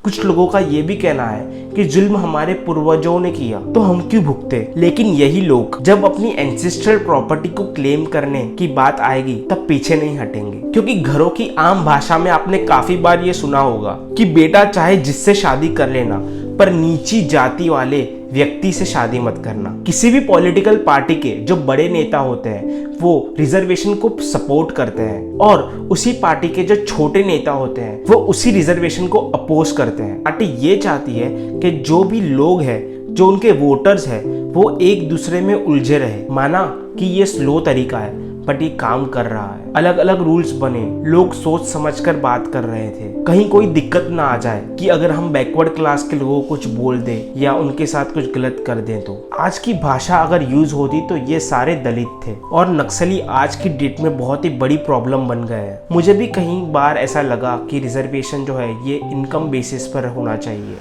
कुछ लोगों का ये भी कहना है कि जुल्म हमारे पूर्वजों ने किया तो हम क्यों भुगते। लेकिन यही लोग जब अपनी एंसेस्ट्रल प्रॉपर्टी को क्लेम करने की बात आएगी तब पीछे नहीं हटेंगे, क्योंकि घरों की आम भाषा में आपने काफी बार ये सुना होगा कि बेटा चाहे जिससे शादी कर लेना पर नीची जाति वाले व्यक्ति से शादी मत करना। किसी भी पॉलिटिकल पार्टी के जो बड़े नेता होते हैं वो रिजर्वेशन को सपोर्ट करते हैं और उसी पार्टी के जो छोटे नेता होते हैं वो उसी रिजर्वेशन को अपोज करते हैं। पार्टी ये चाहती है कि जो भी लोग हैं, जो उनके वोटर्स हैं, वो एक दूसरे में उलझे रहे। माना कि ये स्लो तरीका है बट ये काम कर रहा है। अलग अलग रूल्स बने, लोग सोच समझकर बात कर रहे थे, कहीं कोई दिक्कत ना आ जाए कि अगर हम बैकवर्ड क्लास के लोगों को कुछ बोल दे या उनके साथ कुछ गलत कर दें। तो आज की भाषा अगर यूज होती तो ये सारे दलित थे और नक्सली आज की डेट में बहुत ही बड़ी प्रॉब्लम बन गए हैं। मुझे भी कहीं बार ऐसा लगा कि रिजर्वेशन जो है ये इनकम बेसिस पर होना चाहिए,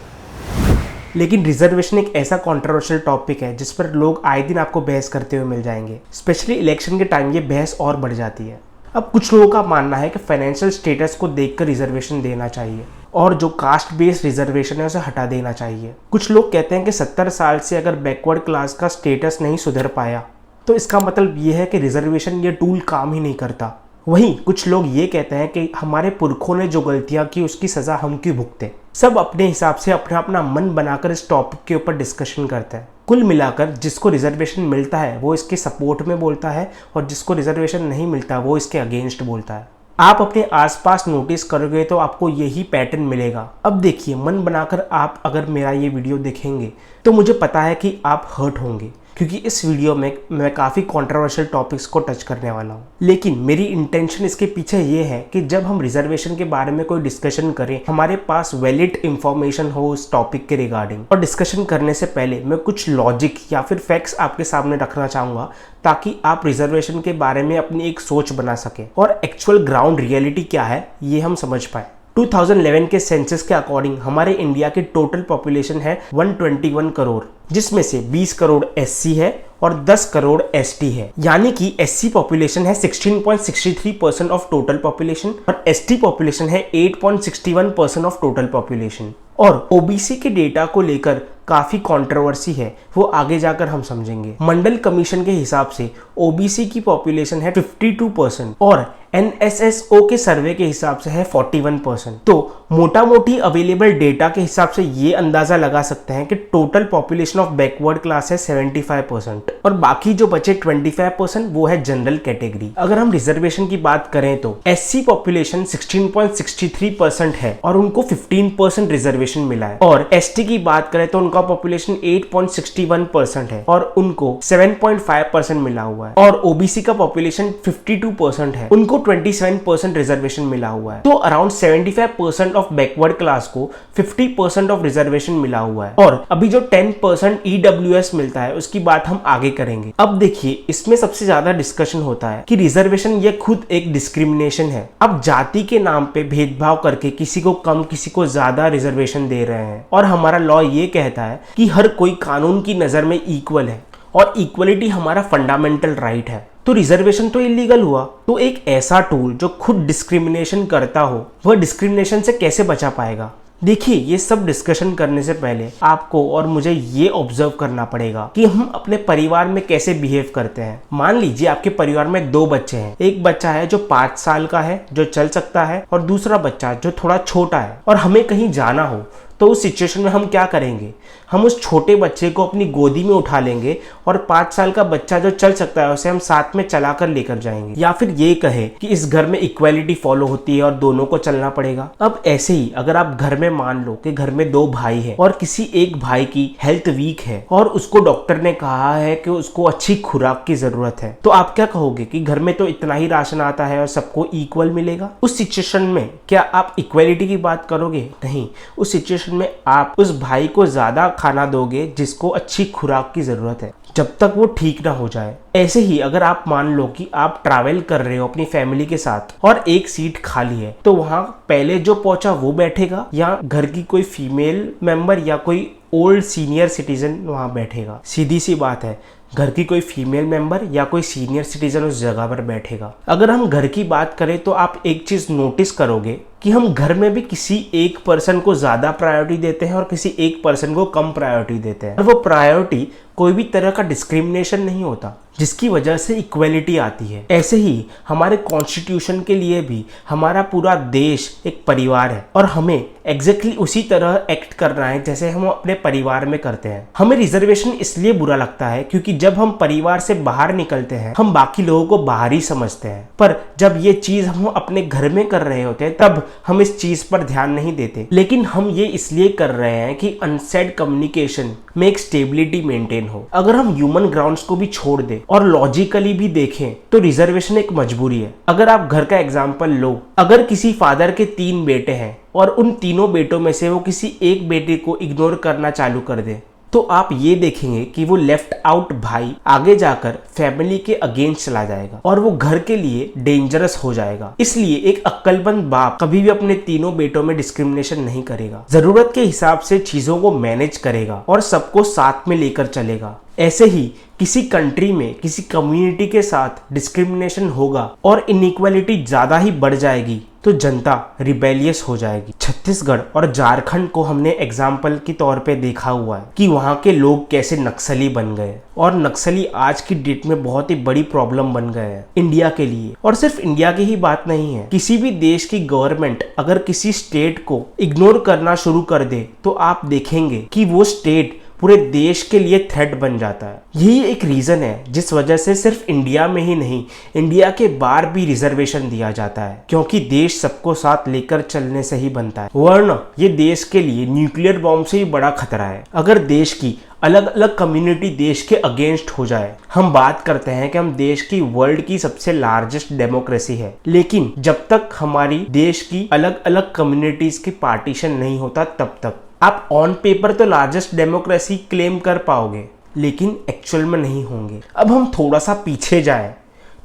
लेकिन रिजर्वेशन एक ऐसा कंट्रोवर्शियल टॉपिक है जिस पर लोग आए दिन आपको बहस करते हुए मिल जाएंगे। स्पेशली इलेक्शन के टाइम ये बहस और बढ़ जाती है। अब कुछ लोगों का मानना है कि फाइनेंशियल स्टेटस को देखकर रिजर्वेशन देना चाहिए और जो कास्ट बेस्ड रिजर्वेशन है उसे हटा देना चाहिए। कुछ लोग कहते हैं कि 70 साल से अगर बैकवर्ड क्लास का स्टेटस नहीं सुधर पाया तो इसका मतलब ये है कि रिजर्वेशन ये टूल काम ही नहीं करता। वहीं कुछ लोग ये कहते हैं कि हमारे पुरखों ने जो गलतियां की उसकी सजा हम क्यों भुगते। सब अपने हिसाब से अपना मन बनाकर इस टॉपिक के ऊपर डिस्कशन करते हैं। कुल मिलाकर जिसको रिजर्वेशन मिलता है वो इसके सपोर्ट में बोलता है और जिसको रिजर्वेशन नहीं मिलता वो इसके अगेंस्ट बोलता है। आप अपने आसपास नोटिस करोगे तो आपको यही पैटर्न मिलेगा। अब देखिए, मन बनाकर आप अगर मेरा ये वीडियो देखेंगे तो मुझे पता है कि आप हर्ट होंगे, क्योंकि इस वीडियो में मैं काफ़ी कंट्रोवर्शियल टॉपिक्स को टच करने वाला हूँ। लेकिन मेरी इंटेंशन इसके पीछे ये है कि जब हम रिजर्वेशन के बारे में कोई डिस्कशन करें, हमारे पास वैलिड इंफॉर्मेशन हो उस टॉपिक के रिगार्डिंग। और डिस्कशन करने से पहले मैं कुछ लॉजिक या फिर फैक्ट्स आपके सामने रखना चाहूँगा ताकि आप रिजर्वेशन के बारे में अपनी एक सोच बना सकें और एक्चुअल ग्राउंड रियलिटी क्या है ये हम समझ पाए। 2011 के सेंसस के अकॉर्डिंग हमारे इंडिया की टोटल पॉपुलेशन है 121 करोड़, जिसमें से 20 करोड़ एससी है और 10 करोड़ एसटी है। यानी कि एससी पॉपुलेशन है 16.63% ऑफ टोटल पॉपुलेशन और एसटी पॉपुलेशन है 8.61% ऑफ टोटल पॉपुलेशन। और ओबीसी के डेटा को लेकर काफी कंट्रोवर्सी है, वो आगे जाकर हम समझेंगे। मंडल कमीशन के हिसाब से ओबीसी की पॉपुलेशन है 52% और एनएसएसओ के सर्वे के हिसाब से है 41%। तो मोटा मोटी अवेलेबल डेटा के हिसाब से ये अंदाजा लगा सकते हैं कि total population of backward class है 75% और बाकी जो बचे 25% वो है जनरल कैटेगरी। अगर हम रिजर्वेशन की बात करें तो एससी पॉपुलेशन 16.63% है और उनको 15% रिजर्वेशन मिला है, और एसटी की बात करें तो उनका पॉपुलेशन 8.61% है और उनको 7.5% मिला हुआ है, और ओबीसी का पॉपुलेशन 52% है, उनको 27% रिजर्वेशन मिला हुआ है। तो अराउंड 75% ऑफ बैकवर्ड क्लास को 50% ऑफ रिजर्वेशन मिला हुआ है। और अभी जो 10% ईडब्ल्यूएस मिलता है उसकी बात हम आगे करेंगे। अब देखिए, इसमें सबसे ज्यादा डिस्कशन होता है कि रिजर्वेशन ये खुद एक डिस्क्रिमिनेशन है। अब जाति के नाम पे भेदभाव करके किसी को कम किसी को ज्यादा रिजर्वेशन दे रहे हैं, और हमारा लॉ ये कहता है कि हर कोई कानून की नजर में इक्वल है और इक्वलिटी हमारा फंडामेंटल राइट है। तो रिजर्वेशन तो इलीगल हुआ, तो एक ऐसा टूल जो खुद डिस्क्रिमिनेशन करता हो वह डिस्क्रिमिनेशन से कैसे बचा पाएगा। देखिए, ये सब डिस्कशन करने से पहले आपको और मुझे ये ऑब्जर्व करना पड़ेगा कि हम अपने परिवार में कैसे बिहेव करते हैं। मान लीजिए आपके परिवार में 2 बच्चे हैं। एक बच्चा है जो 5 साल का है, जो चल सकता है, और दूसरा बच्चा जो थोड़ा छोटा है और हमें कहीं जाना हो, तो उस सिचुएशन में हम क्या करेंगे? हम उस छोटे बच्चे को अपनी गोदी में उठा लेंगे और 5 साल का बच्चा जो चल सकता है उसे हम साथ में चलाकर लेकर जाएंगे। या फिर ये कहे कि इस घर में इक्वालिटी फॉलो होती है और दोनों को चलना पड़ेगा। अब ऐसे ही अगर आप घर में मान लो कि घर में 2 भाई हैं और किसी एक भाई की हेल्थ वीक है और उसको डॉक्टर ने कहा है कि उसको अच्छी खुराक की जरूरत है, तो आप क्या कहोगे कि घर में तो इतना ही राशन आता है और सबको इक्वल मिलेगा? उस सिचुएशन में क्या आप इक्वालिटी की बात करोगे? नहीं। उस सिचुएशन में आप उस भाई को ज्यादा खाना दोगे जिसको अच्छी खुराक की जरूरत है, जब तक वो ठीक ना हो जाए। ऐसे ही अगर आप मान लो कि आप ट्रैवल कर रहे हो अपनी फैमिली के साथ और एक सीट खाली है, तो वहां पहले जो पहुंचा वो बैठेगा या घर की कोई फीमेल मेंबर या कोई ओल्ड सीनियर सिटीजन वहां बैठेगा? सीधी सी बात है, घर की कोई फीमेल मेंबर या कोई सीनियर सिटीजन उस जगह पर बैठेगा। अगर हम घर की बात करें तो आप एक चीज नोटिस करोगे कि हम घर में भी किसी एक पर्सन को ज्यादा प्रायोरिटी देते हैं और किसी एक पर्सन को कम प्रायोरिटी देते हैं, और वो प्रायोरिटी कोई भी तरह का डिस्क्रिमिनेशन नहीं होता, जिसकी वजह से इक्वलिटी आती है। ऐसे ही हमारे कॉन्स्टिट्यूशन के लिए भी हमारा पूरा देश एक परिवार है और हमें एग्जैक्टली उसी तरह एक्ट करना है जैसे हम अपने परिवार में करते हैं। हमें रिजर्वेशन इसलिए बुरा लगता है क्योंकि जब हम परिवार से बाहर निकलते हैं हम बाकी लोगों को बाहरी समझते हैं, पर जब ये चीज हम अपने घर में कर रहे होते हैं तब हम इस चीज पर ध्यान नहीं देते। लेकिन हम ये इसलिए कर रहे हैं कि अनसेड कम्युनिकेशन में एक स्टेबिलिटी मेंटेन हो। अगर हम ह्यूमन ग्राउंड्स को भी छोड़ दें और लॉजिकली भी देखें तो रिजर्वेशन एक मजबूरी है। अगर आप घर का एग्जांपल लो, अगर किसी फादर के 3 बेटे हैं और उन तीनों बेटों में से वो किसी एक बेटे को इग्नोर करना चालू कर दे तो आप ये देखेंगे कि वो लेफ्ट आउट भाई आगे जाकर फैमिली के अगेंस्ट चला जाएगा और वो घर के लिए डेंजरस हो जाएगा। इसलिए एक अक्लमंद बाप कभी भी अपने तीनों बेटों में डिस्क्रिमिनेशन नहीं करेगा, जरूरत के हिसाब से चीजों को मैनेज करेगा और सबको साथ में लेकर चलेगा। ऐसे ही किसी कंट्री में किसी कम्युनिटी के साथ डिस्क्रिमिनेशन होगा और इनइक्वालिटी ज्यादा ही बढ़ जाएगी तो जनता रिबेलियस हो जाएगी। छत्तीसगढ़ और झारखंड को हमने एग्जाम्पल के तौर पे देखा हुआ है कि वहाँ के लोग कैसे नक्सली बन गए और नक्सली आज की डेट में बहुत ही बड़ी प्रॉब्लम बन गए हैं इंडिया के लिए। और सिर्फ इंडिया की ही बात नहीं है, किसी भी देश की गवर्नमेंट अगर किसी स्टेट को इग्नोर करना शुरू कर दे तो आप देखेंगे कि वो स्टेट पूरे देश के लिए थ्रेट बन जाता है। यही एक रीजन है जिस वजह से सिर्फ इंडिया में ही नहीं इंडिया के बाहर भी रिजर्वेशन दिया जाता है, क्योंकि देश सबको साथ लेकर चलने से ही बनता है, वरना ये देश के लिए न्यूक्लियर बॉम्ब से ही बड़ा खतरा है। अगर देश की अलग अलग कम्युनिटी देश के अगेंस्ट हो जाए, हम बात करते हैं कि हम देश की वर्ल्ड की सबसे लार्जेस्ट डेमोक्रेसी है, लेकिन जब तक हमारी देश की अलग अलग कम्युनिटीज की पार्टीशन नहीं होता तब तक आप ऑन पेपर तो लार्जेस्ट डेमोक्रेसी क्लेम कर पाओगे लेकिन एक्चुअल में नहीं होंगे। अब हम थोड़ा सा पीछे जाएं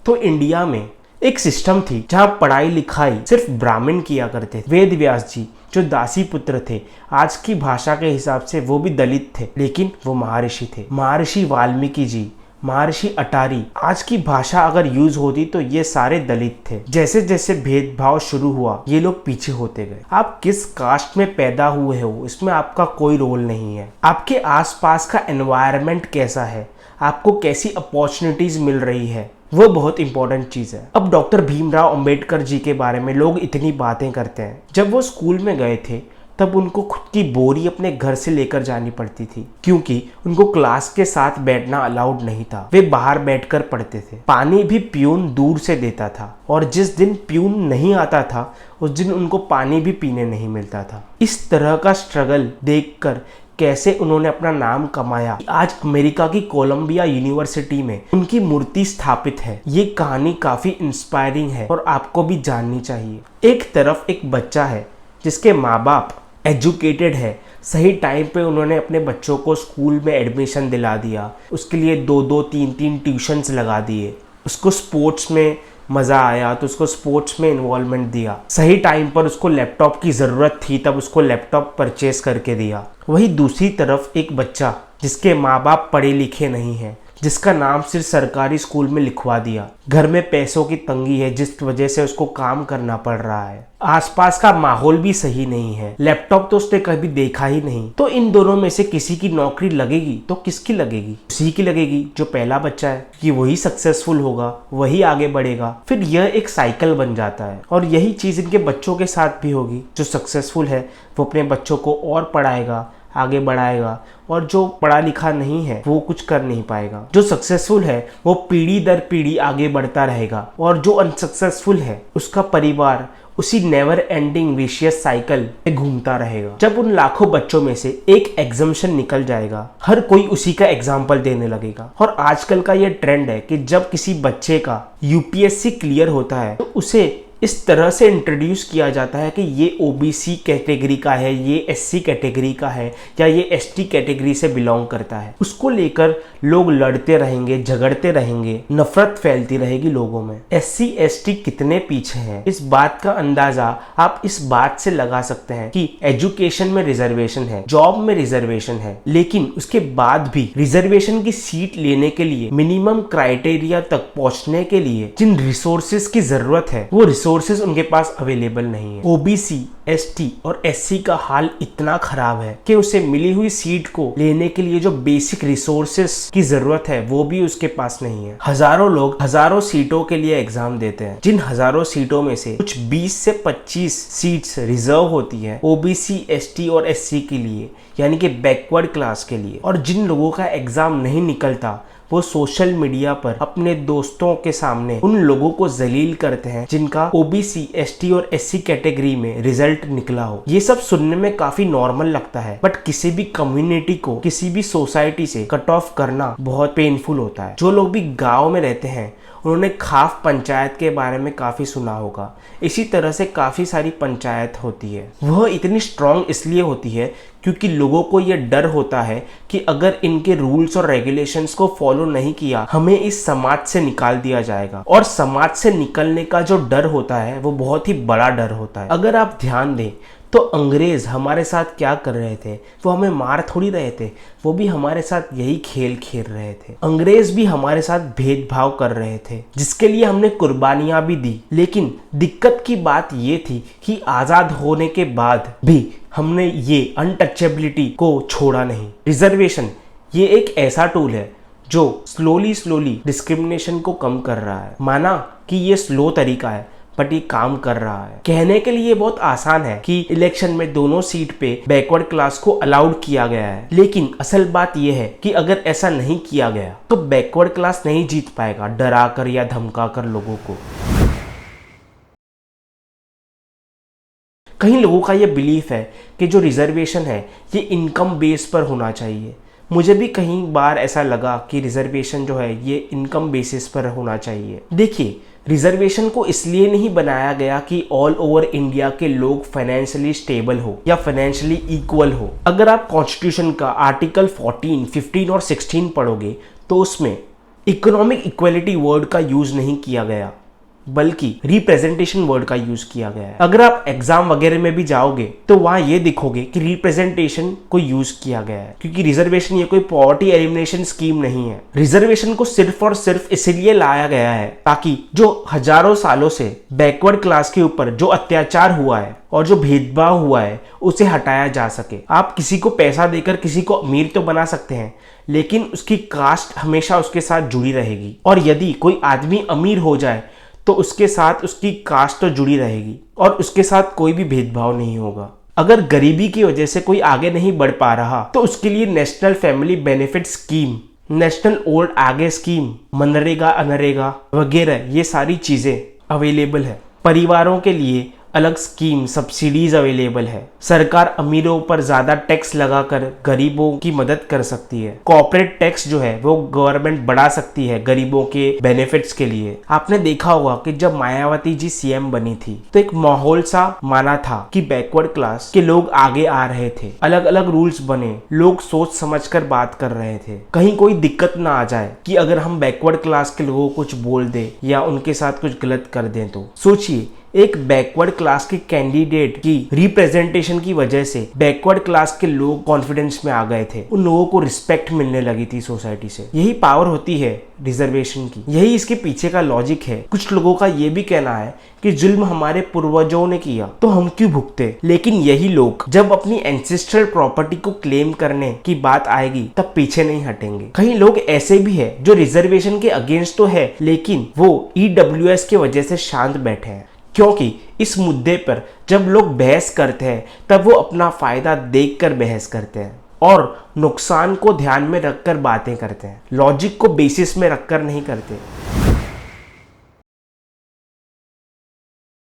तो इंडिया में एक सिस्टम थी जहां पढ़ाई लिखाई सिर्फ ब्राह्मण किया करते थे। वेद व्यास जी जो दासी पुत्र थे, आज की भाषा के हिसाब से वो भी दलित थे लेकिन वो महर्षि थे। महर्षि वाल्मीकि जी, महर्षि अटारी, आज की भाषा अगर यूज होती तो ये सारे दलित थे। जैसे जैसे भेदभाव शुरू हुआ ये लोग पीछे होते गए। आप किस कास्ट में पैदा हुए हो इसमें आपका कोई रोल नहीं है, आपके आसपास का एनवायरनमेंट कैसा है, आपको कैसी अपॉर्चुनिटीज मिल रही है, वो बहुत इंपॉर्टेंट चीज है। अब डॉक्टर भीमराव अंबेडकर जी के बारे में लोग इतनी बातें करते हैं, जब वो स्कूल में गए थे तब उनको खुद की बोरी अपने घर से लेकर जानी पड़ती थी क्योंकि उनको क्लास के साथ बैठना अलाउड नहीं था, वे बाहर बैठकर पढ़ते थे। पानी भी प्यून दूर से देता था और जिस दिन प्यून नहीं आता था उस दिन उनको पानी भी पीने नहीं मिलता था। इस तरह का स्ट्रगल देखकर कैसे उन्होंने अपना नाम कमाया, आज अमेरिका की कोलंबिया यूनिवर्सिटी में उनकी मूर्ति स्थापित है। ये कहानी काफी इंस्पायरिंग है और आपको भी जाननी चाहिए। एक तरफ एक बच्चा है जिसके माँ बाप एजुकेटेड है, सही टाइम पे उन्होंने अपने बच्चों को स्कूल में एडमिशन दिला दिया, उसके लिए 2-2, 3-3 ट्यूशन्स लगा दिए, उसको स्पोर्ट्स में मज़ा आया तो उसको स्पोर्ट्स में इन्वॉल्वमेंट दिया, सही टाइम पर उसको लैपटॉप की ज़रूरत थी तब उसको लैपटॉप परचेस करके दिया। वही दूसरी तरफ एक बच्चा जिसके माँ बाप पढ़े लिखे नहीं हैं, जिसका नाम सिर्फ सरकारी स्कूल में लिखवा दिया, घर में पैसों की तंगी है जिस वजह से उसको काम करना पड़ रहा है, आसपास का माहौल भी सही नहीं है, लैपटॉप तो उसने कभी देखा ही नहीं, तो इन दोनों में से किसी की नौकरी लगेगी तो किसकी लगेगी? उसी की लगेगी जो पहला बच्चा है, कि वही सक्सेसफुल होगा, वही आगे बढ़ेगा। फिर यह एक साइकिल बन जाता है और यही चीज इनके बच्चों के साथ भी होगी। जो सक्सेसफुल है वो अपने बच्चों को और पढ़ाएगा, आगे बढ़ाएगा, और जो पढ़ा लिखा नहीं है वो कुछ कर नहीं पाएगा। जो सक्सेसफुल है वो पीढ़ी दर पीढ़ी आगे बढ़ता रहेगा और जो अनसक्सेसफुल है उसका परिवार उसी नेवर एंडिंग विशियस साइकिल में घूमता रहेगा। जब उन लाखों बच्चों में से एक एग्जाम्शन निकल जाएगा, हर कोई उसी का एग्जाम्पल देने लगेगा। और आजकल का ये ट्रेंड है कि जब किसी बच्चे का यूपीएससी क्लियर होता है तो उसे इस तरह से इंट्रोड्यूस किया जाता है कि ये ओबीसी कैटेगरी का है, ये एससी कैटेगरी का है, या ये एसटी कैटेगरी से बिलोंग करता है। उसको लेकर लोग लड़ते रहेंगे, झगड़ते रहेंगे, नफरत फैलती रहेगी लोगों में। एससी एसटी कितने पीछे हैं इस बात का अंदाजा आप इस बात से लगा सकते हैं कि एजुकेशन में रिजर्वेशन है, जॉब में रिजर्वेशन है, लेकिन उसके बाद भी रिजर्वेशन की सीट लेने के लिए मिनिमम क्राइटेरिया तक पहुंचने के लिए जिन रिसोर्सेज की जरूरत है वो रिसोर्स रिसोर्सेज उनके पास अवेलेबल नहीं है। ओबीसी, एसटी और एससी का हाल इतना खराब है कि उसे मिली हुई सीट को लेने के लिए जो बेसिक रिसोर्सेज की जरूरत है वो भी उसके पास नहीं है। हजारों लोग हजारों सीटों के लिए एग्जाम देते हैं, जिन हजारों सीटों में से कुछ 20 से 25 सीट्स रिजर्व होती है ओबीसी, एसटी और एससी के लिए, यानी कि बैकवर्ड क्लास के लिए। और जिन लोगों का एग्जाम नहीं निकलता वो सोशल मीडिया पर अपने दोस्तों के सामने उन लोगों को जलील करते हैं जिनका ओबीसी, एसटी और एससी कैटेगरी में रिजल्ट निकला हो। ये सब सुनने में काफी नॉर्मल लगता है, बट किसी भी कम्युनिटी को, किसी भी सोसाइटी से कट ऑफ करना बहुत पेनफुल होता है। जो लोग भी गाँव में रहते हैं उन्होंने खाफ पंचायत के बारे में काफ़ी सुना होगा। इसी तरह से काफ़ी सारी पंचायत होती है। वह इतनी स्ट्रांग इसलिए होती है क्योंकि लोगों को यह डर होता है कि अगर इनके रूल्स और रेगुलेशंस को फॉलो नहीं किया हमें इस समाज से निकाल दिया जाएगा। और समाज से निकलने का जो डर होता है वो बहुत ही बड़ा डर होता है। अगर आप ध्यान दें तो अंग्रेज हमारे साथ क्या कर रहे थे, वो हमें मार थोड़ी रहे थे, वो भी हमारे साथ यही खेल खेल रहे थे। अंग्रेज भी हमारे साथ भेदभाव कर रहे थे जिसके लिए हमने कुर्बानियां भी दी। लेकिन दिक्कत की बात ये थी कि आजाद होने के बाद भी हमने ये अनटचेबिलिटी को छोड़ा नहीं। रिजर्वेशन ये एक ऐसा टूल है जो स्लोली डिस्क्रिमिनेशन को कम कर रहा है। माना कि ये स्लो तरीका है बट ये काम कर रहा है। कहने के लिए बहुत आसान है कि इलेक्शन में दोनों सीट पे बैकवर्ड क्लास को अलाउड किया गया है, लेकिन असल बात यह है कि अगर ऐसा नहीं किया गया तो बैकवर्ड क्लास नहीं जीत पाएगा डरा कर या धमका कर लोगों को। कई लोगों का यह बिलीफ है कि जो रिजर्वेशन है ये इनकम बेस पर होना चाहिए। मुझे भी कई बार ऐसा लगा कि रिजर्वेशन जो है ये इनकम बेसिस पर होना चाहिए। देखिए, रिजर्वेशन को इसलिए नहीं बनाया गया कि ऑल ओवर इंडिया के लोग फाइनेंशियली स्टेबल हो या फाइनेंशियली इक्वल हो। अगर आप कॉन्स्टिट्यूशन का आर्टिकल 14, 15 और 16 पढ़ोगे तो उसमें इकोनॉमिक इक्वलिटी वर्ड का यूज नहीं किया गया बल्कि रिप्रेजेंटेशन वर्ड का यूज किया गया है। अगर आप एग्जाम वगैरह में भी जाओगे तो वहां ये दिखोगे कि रिप्रेजेंटेशन को यूज किया गया है, क्योंकि रिजर्वेशन ये कोई पॉवर्टी एलिमिनेशन स्कीम नहीं है। रिजर्वेशन को सिर्फ और सिर्फ इसलिए लाया गया है ताकि जो हजारों सालों से बैकवर्ड क्लास के ऊपर जो अत्याचार हुआ है और जो भेदभाव हुआ है उसे हटाया जा सके। आप किसी को पैसा देकर किसी को अमीर तो बना सकते हैं, लेकिन उसकी कास्ट हमेशा उसके साथ जुड़ी रहेगी। और यदि कोई आदमी अमीर हो जाए तो उसके साथ उसकी कास्ट तो जुड़ी रहेगी और उसके साथ कोई भी भेदभाव नहीं होगा। अगर गरीबी की वजह से कोई आगे नहीं बढ़ पा रहा तो उसके लिए national family benefit scheme, national old age scheme, MNREGA, NREGA वगैरह ये सारी चीजें अवेलेबल है। परिवारों के लिए अलग स्कीम, सब्सिडीज अवेलेबल है। सरकार अमीरों पर ज्यादा टैक्स लगाकर गरीबों की मदद कर सकती है। कॉर्पोरेट टैक्स जो है वो गवर्नमेंट बढ़ा सकती है गरीबों के बेनिफिट्स के लिए। आपने देखा होगा कि जब मायावती जी सीएम बनी थी तो एक माहौल सा माना था कि बैकवर्ड क्लास के लोग आगे आ रहे थे, अलग अलग रूल्स बने, लोग सोच समझकर बात कर रहे थे, कहीं कोई दिक्कत ना आ जाए कि अगर हम बैकवर्ड क्लास के लोगों को कुछ बोल दे या उनके साथ कुछ गलत कर दें। तो सोचिए, एक बैकवर्ड क्लास के कैंडिडेट की रिप्रेजेंटेशन की वजह से बैकवर्ड क्लास के लोग कॉन्फिडेंस में आ गए थे, उन लोगों को रिस्पेक्ट मिलने लगी थी सोसाइटी से। यही पावर होती है रिजर्वेशन की, यही इसके पीछे का लॉजिक है। कुछ लोगों का ये भी कहना है कि जुल्म हमारे पूर्वजों ने किया तो हम क्यों भुगते, लेकिन यही लोग जब अपनी एंसेस्ट्रल प्रॉपर्टी को क्लेम करने की बात आएगी तब पीछे नहीं हटेंगे। कई लोग ऐसे भी है जो रिजर्वेशन के अगेंस्ट तो है लेकिन वो ईडब्ल्यूएस की वजह से शांत बैठे हैं, क्योंकि इस मुद्दे पर जब लोग बहस करते हैं तब वो अपना फायदा देखकर बहस करते हैं और नुकसान को ध्यान में रखकर बातें करते हैं, लॉजिक को बेसिस में रखकर नहीं करते।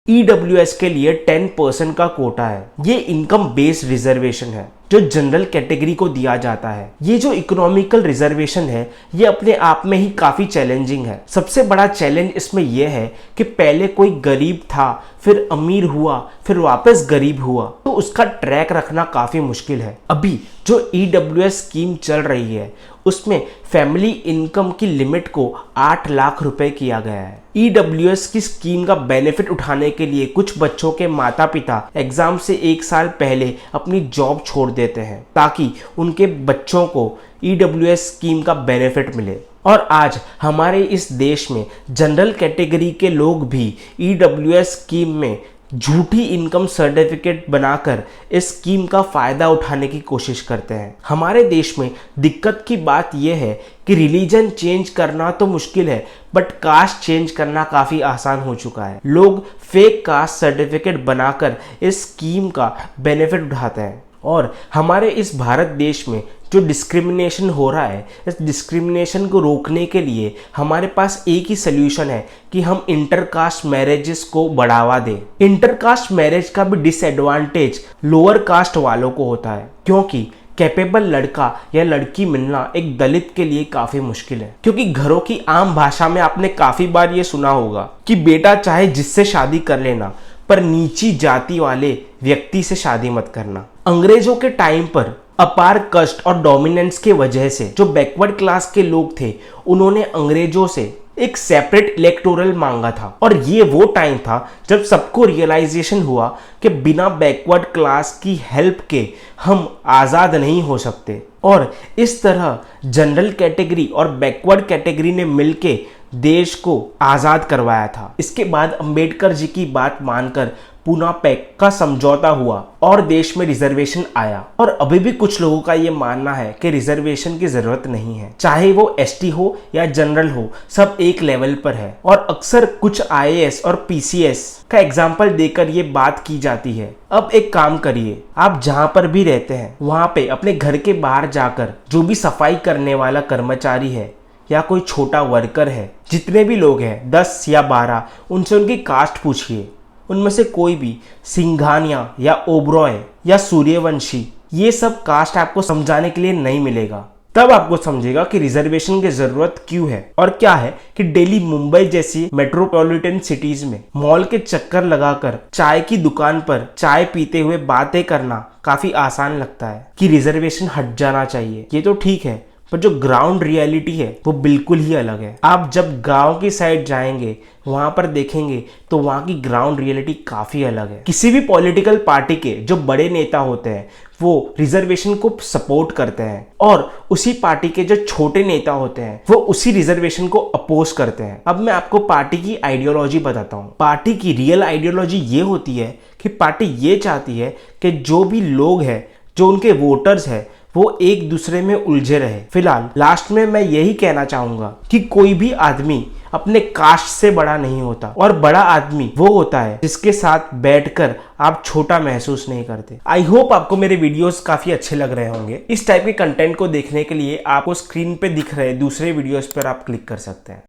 ईडब्ल्यूएस के लिए 10% का कोटा है। ये इनकम बेस्ड रिजर्वेशन है जो जनरल कैटेगरी को दिया जाता है। ये जो इकोनॉमिकल रिजर्वेशन है ये अपने आप में ही काफी चैलेंजिंग है। सबसे बड़ा चैलेंज इसमें यह है कि पहले कोई गरीब था, फिर अमीर हुआ, फिर वापस गरीब हुआ, तो उसका ट्रैक रखना काफी मुश्किल है। अभी जो ईडब्ल्यूएस स्कीम चल रही है उसमें फैमिली इनकम की लिमिट को 8 लाख रुपए किया गया है। ईडब्ल्यूएस की स्कीम का बेनिफिट उठाने के लिए कुछ बच्चों के माता पिता एग्जाम से 1 साल पहले अपनी जॉब छोड़ देते हैं ताकि उनके बच्चों को ईडब्ल्यूएस स्कीम का बेनिफिट मिले। और आज हमारे इस देश में जनरल कैटेगरी के लोग भी EWS स्कीम में झूठी इनकम सर्टिफिकेट बनाकर इस स्कीम का फ़ायदा उठाने की कोशिश करते हैं। हमारे देश में दिक्कत की बात यह है कि रिलीजन चेंज करना तो मुश्किल है, बट कास्ट चेंज करना काफ़ी आसान हो चुका है। लोग फेक कास्ट सर्टिफिकेट बनाकर इस स्कीम का बेनिफिट उठाते हैं और हमारे इस भारत देश में जो डिस्क्रिमिनेशन हो रहा है, इस डिस्क्रिमिनेशन को रोकने के लिए हमारे पास एक ही सल्यूशन है कि हम इंटरकास्ट मैरिजेस को बढ़ावा दें। इंटरकास्ट मैरिज का भी डिसएडवांटेज लोअर कास्ट वालों को होता है, क्योंकि कैपेबल लड़का या लड़की मिलना एक दलित के लिए काफ़ी मुश्किल है। क्योंकि घरों की आम भाषा में आपने काफ़ी बार ये सुना होगा कि बेटा चाहे जिससे शादी कर लेना, पर नीची जाति वाले व्यक्ति से शादी मत करना। अंग्रेजों के टाइम पर अपार कस्ट और डोमिनेंस के वजह से जो बैकवर्ड क्लास के लोग थे, उन्होंने अंग्रेजों से एक सेपरेट इलेक्टोरल मांगा था। और ये वो टाइम था जब सबको रियलाइजेशन हुआ कि बिना बैकवर्ड क्लास की हेल्प के हम आज़ाद नहीं हो सकते। और इस तरह जनरल कैटेगरी और बैकवर्ड कैटेगरी ने मिलके देश को आज़ाद करवाया था। इसके बाद अंबेडकर जी की बात मानकर पूना पैक्ट का समझौता हुआ और देश में रिजर्वेशन आया। और अभी भी कुछ लोगों का ये मानना है कि रिजर्वेशन की जरूरत नहीं है, चाहे वो ST हो या जनरल हो, सब एक लेवल पर है। और अक्सर कुछ IAS और PCS का एग्जाम्पल देकर ये बात की जाती है। अब एक काम करिए, आप जहाँ पर भी रहते हैं वहाँ पे अपने घर के बाहर जाकर जो भी सफाई करने वाला कर्मचारी है या कोई छोटा वर्कर है, जितने भी लोग हैं 10 या 12, उनसे उनकी कास्ट पूछिए। उनमें से कोई भी सिंघानिया या ओबरॉय या सूर्यवंशी, ये सब कास्ट आपको समझाने के लिए नहीं मिलेगा। तब आपको समझेगा कि रिजर्वेशन की जरूरत क्यों है। और क्या है कि दिल्ली, मुंबई जैसी मेट्रोपॉलिटन सिटीज में मॉल के चक्कर लगाकर चाय की दुकान पर चाय पीते हुए बातें करना काफी आसान लगता है कि रिजर्वेशन हट जाना चाहिए। ये तो ठीक है, पर जो ग्राउंड रियलिटी है वो बिल्कुल ही अलग है। आप जब गांव की साइड जाएंगे, वहां पर देखेंगे तो वहां की ग्राउंड रियलिटी काफी अलग है। किसी भी पॉलिटिकल पार्टी के जो बड़े नेता होते हैं वो रिजर्वेशन को सपोर्ट करते हैं, और उसी पार्टी के जो छोटे नेता होते हैं वो उसी रिजर्वेशन को अपोज करते हैं। अब मैं आपको पार्टी की आइडियोलॉजी बताता हूँ। पार्टी की रियल आइडियोलॉजी ये होती है कि पार्टी ये चाहती है कि जो भी लोग हैं, जो उनके वोटर्स हैं, वो एक दूसरे में उलझे रहे। फिलहाल लास्ट में मैं यही कहना चाहूंगा कि कोई भी आदमी अपने कास्ट से बड़ा नहीं होता, और बड़ा आदमी वो होता है जिसके साथ बैठकर आप छोटा महसूस नहीं करते। आई होप आपको मेरे वीडियोस काफी अच्छे लग रहे होंगे। इस टाइप के कंटेंट को देखने के लिए आपको स्क्रीन पे दिख रहे दूसरे वीडियोस पर आप क्लिक कर सकते हैं।